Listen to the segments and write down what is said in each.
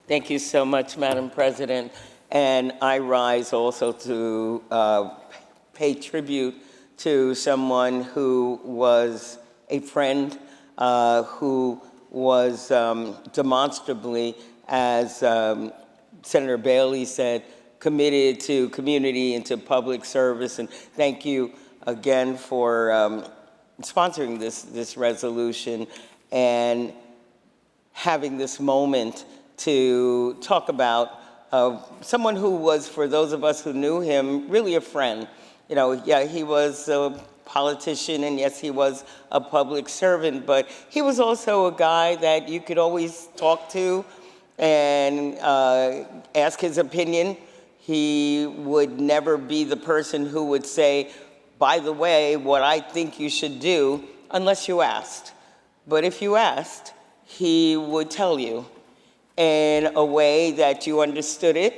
Thank you so much, Madam President. And I rise also to pay tribute to someone who was a friend, who was demonstrably, as Senator Bailey said, committed to community and to public service. And thank you again for sponsoring this resolution and having this moment to talk about someone who was, for those of us who knew him, really a friend. You know, yeah, he was a politician, and yes, he was a public servant, but he was also a guy that you could always talk to and ask his opinion. He would never be the person who would say, by the way, what I think you should do, unless you asked. But if you asked, he would tell you in a way that you understood it.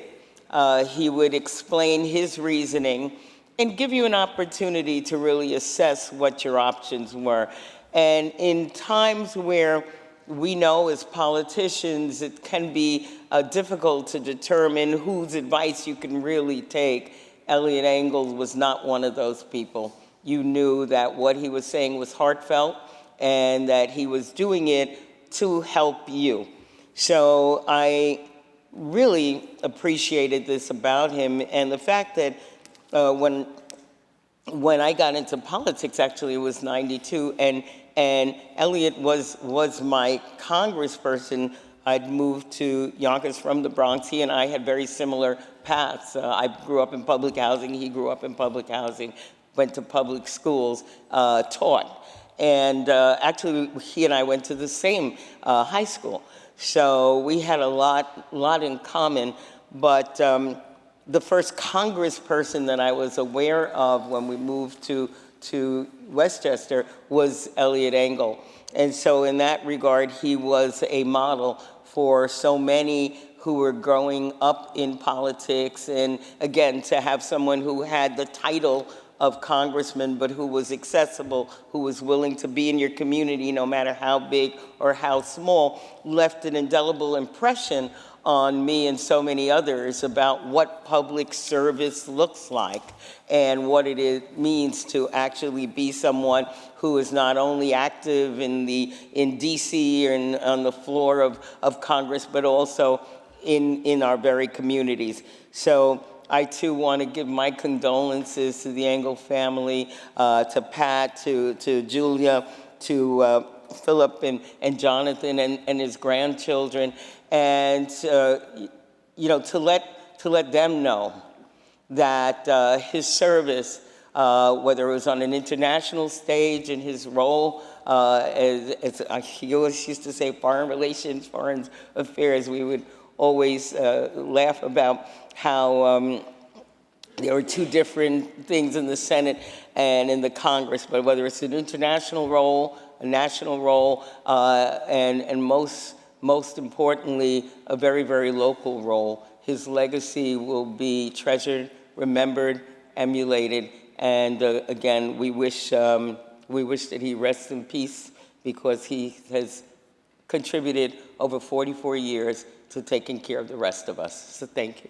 He would explain his reasoning and give you an opportunity to really assess what your options were. And in times where we know as politicians it can be difficult to determine whose advice you can really take, Eliot Engel was not one of those people. You knew that what he was saying was heartfelt and that he was doing it to help you. So I really appreciated this about him, and the fact that when I got into politics, actually it was '92, and Eliot was my congressperson. I'd moved to Yonkers from the Bronx. He and I had very similar paths. I grew up in public housing, he grew up in public housing, went to public schools, taught. And actually, he and I went to the same high school. So we had a lot in common. But the first congressperson that I was aware of when we moved to Westchester was Eliot Engel. And so in that regard, he was a model for so many who were growing up in politics. And again, to have someone who had the title of congressman, but who was accessible, who was willing to be in your community no matter how big or how small, left an indelible impression on me and so many others about what public service looks like and what it means to actually be someone who is not only active in DC and on the floor of Congress, but also in our very communities. So I too want to give my condolences to the Engel family, to Pat, to Julia, to Philip and Jonathan and his grandchildren, and you know, to let them know that his service, whether it was on an international stage in his role as he always used to say, foreign relations, foreign affairs, we would always laugh about how there were two different things in the Senate and in the Congress, but whether it's an international role, a national role, and most importantly, a very, very local role, his legacy will be treasured, remembered, emulated, and again, we wish that he rests in peace, because he has contributed over 44 years to taking care of the rest of us. So thank you.